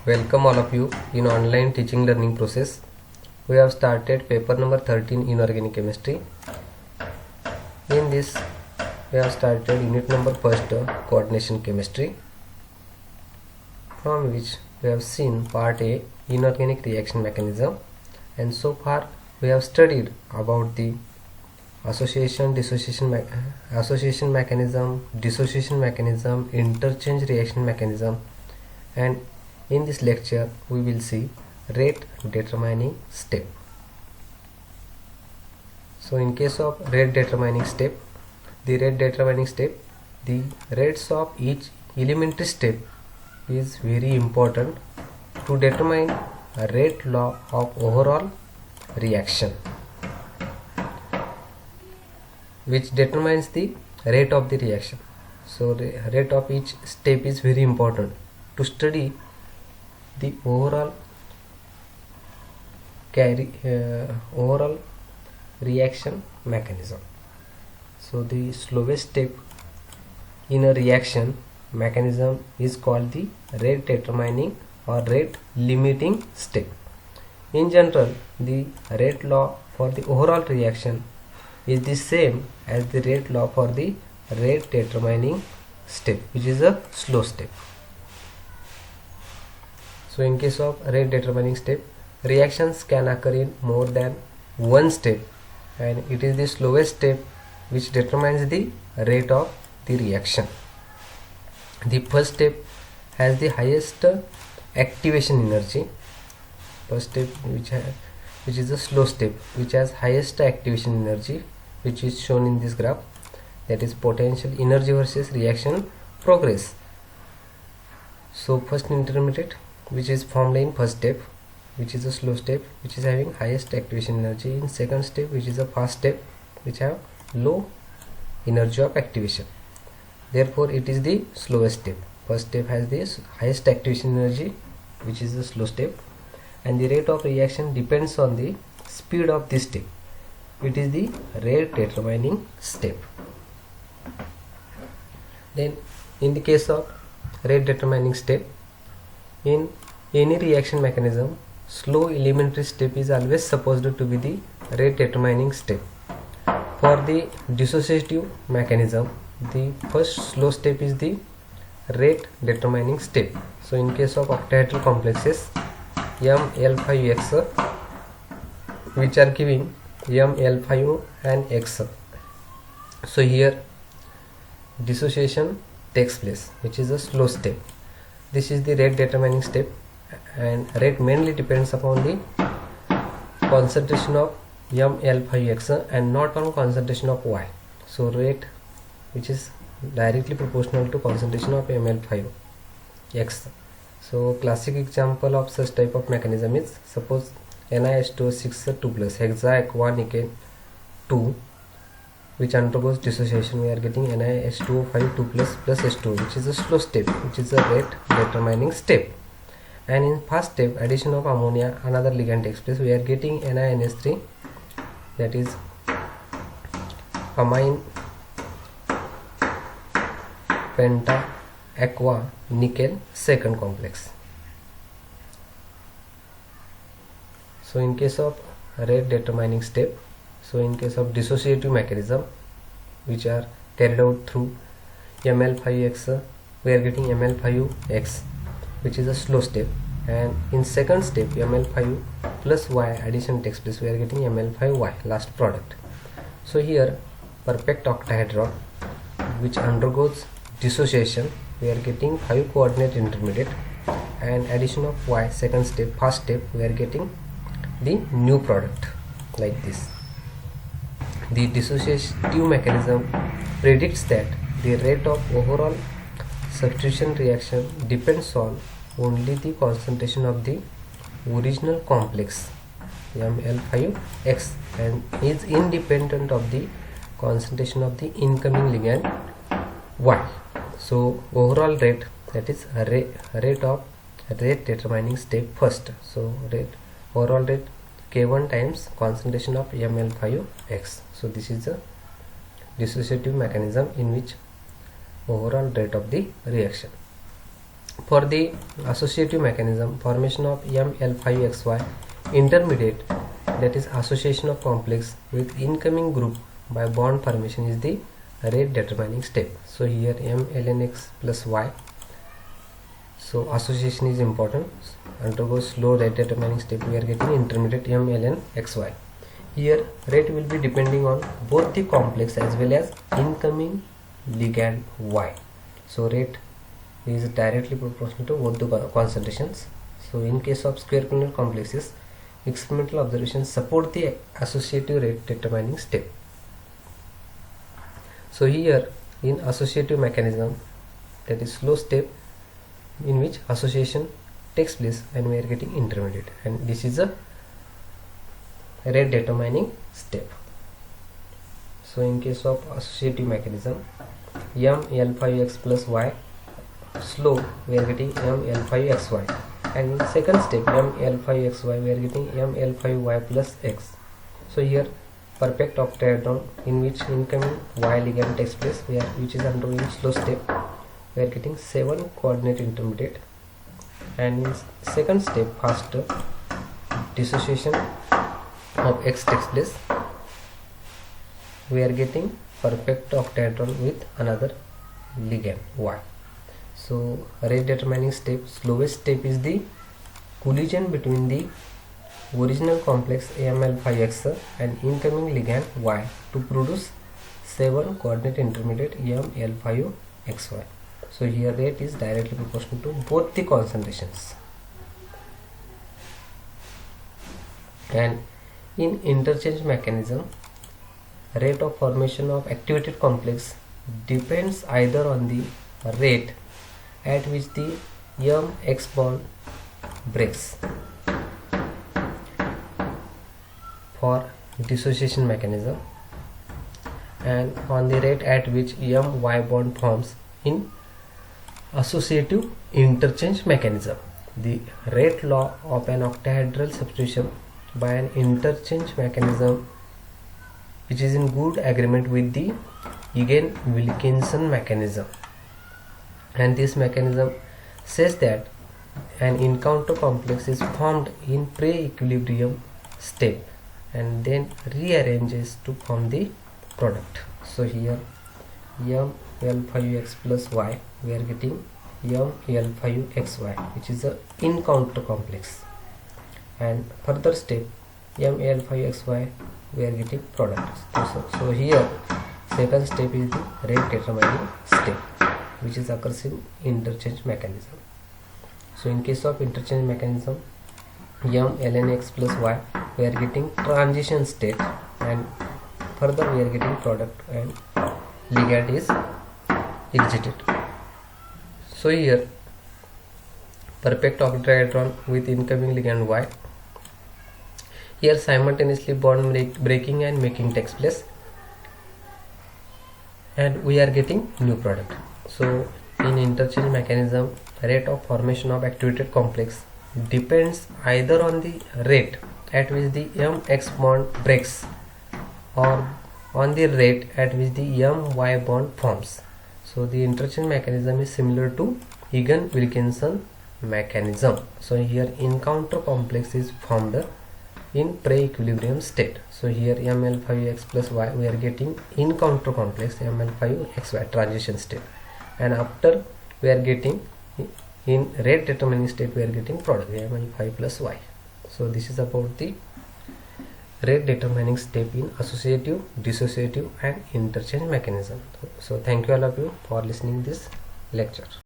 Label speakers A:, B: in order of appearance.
A: Welcome all of you in online teaching learning process. We have started paper number 13 in organic chemistry. In this we have started unit number first, coordination chemistry, from which we have seen part A, inorganic reaction mechanism, and so far we have studied about the association mechanism, dissociation mechanism, interchange reaction mechanism, and in this lecture we will see rate determining step. So in case of rate determining step, the rates of each elementary step is very important to determine a rate law of overall reaction, which determines the rate of the reaction. So the rate of each step is very important to study the overall reaction mechanism. So the slowest step in a reaction mechanism is called the rate determining or rate limiting step. In general, the rate law for the overall reaction is the same as the rate law for the rate determining step, which is a slow step. So in case of rate determining step, reactions can occur in more than one step, and it is the slowest step which determines the rate of the reaction. The first step has the highest activation energy. First step, which is a slow step, which has highest activation energy, which is shown in this graph, that is potential energy versus reaction progress. So first intermediate, which is formed in first step, which is a slow step, which is having highest activation energy. In second step, which is a fast step, which have low energy of activation. Therefore it is the slowest step. First step has this highest activation energy, which is the slow step, and the rate of reaction depends on the speed of this step. It is the rate determining step. Then in the case of rate determining step, in any reaction mechanism, slow elementary step is always supposed to be the rate determining step. For the dissociative mechanism, the first slow step is the rate determining step. So in case of octahedral complexes ML5X, which are giving ML5 and X, so here dissociation takes place, which is a slow step. This is the rate determining step, and rate mainly depends upon the concentration of ML5X and not on concentration of Y. So rate, which is directly proportional to concentration of ML5X. So classic example of such type of mechanism is, suppose NiH2O6 2 plus hexa-aqua nickel 2, which undergoes dissociation. We are getting NiH2O5 2 plus H2O, which is a slow step, which is a rate determining step. And in first step, addition of ammonia, another ligand takes place. We are getting NiNH3, that is amine penta aqua nickel second complex. So in case of rate determining step, so in case of dissociative mechanism, which are carried out through ML5X, we are getting ML5X, which is a slow step, and in second step ML5 plus Y addition takes place. We are getting ML5Y, last product. So here perfect octahedron, which undergoes dissociation, we are getting 5 coordinate intermediate, and addition of Y, second step, first step, we are getting the new product like this. The dissociative mechanism predicts that the rate of overall substitution reaction depends on only the concentration of the original complex ML5X and is independent of the concentration of the incoming ligand Y. So overall rate, that is rate determining step first. So overall rate K1 times concentration of ML5X. So this is the dissociative mechanism in which overall rate of the reaction. For the associative mechanism, formation of ML5XY intermediate, that is association of complex with incoming group by bond formation, is the rate determining step. So here MLNX plus Y. So association is important. Undergoes slow rate determining step. We are getting intermediate MLNXY. Here rate will be depending on both the complex as well as incoming ligand Y. So rate is directly proportional to both the concentrations. So in case of square columnar complexes, experimental observations support the associative rate determining step. So here in associative mechanism, that is slow step in which association takes place, and we are getting intermediate, and this is a rate determining step. So in case of associative mechanism, ML5X plus Y slow, we are getting ML5XY, and in second step ML5XY we are getting ML5Y plus X. So here perfect octahedron in which incoming Y ligand takes place, which is undergoing slow step, we are getting 7 coordinate intermediate, and in second step faster dissociation of X takes place, we are getting perfect octahedron with another ligand Y. So rate determining step, slowest step is the collision between the original complex AML5X and incoming ligand Y to produce 7 coordinate intermediate ML5XY. So here rate is directly proportional to both the concentrations. And in interchange mechanism, rate of formation of activated complex depends either on the rate at which the X bond breaks for dissociation mechanism, and on the rate at which Y bond forms in associative interchange mechanism. The rate law of an octahedral substitution by an interchange mechanism, which is in good agreement with the Egan-Wilkinson mechanism, and this mechanism says that an encounter complex is formed in pre-equilibrium state and then rearranges to form the product. So here ML5X plus Y, we are getting ML5XY, which is a encounter complex, and further step ML5XY, we are getting product. So here second step is the rate determining step, which is occurs in interchange mechanism. So in case of interchange mechanism, MLNX plus Y, we are getting transition state, and further we are getting product and ligand is exited. So here perfect octahedron with incoming ligand Y, here simultaneously bond breaking and making takes place, and we are getting new product. So in interchange mechanism, rate of formation of activated complex depends either on the rate at which the X bond breaks or on the rate at which the Y bond forms. So the interchange mechanism is similar to Egan-Wilkinson mechanism. So here encounter complex is formed in pre-equilibrium state. So here ML5X plus Y, we are getting encounter complex ML5XY transition state, and after we are getting in rate determining state, we are getting product ML5 plus Y. So this is about the rate determining step in associative, dissociative and interchange mechanism. So thank you all of you for listening this lecture.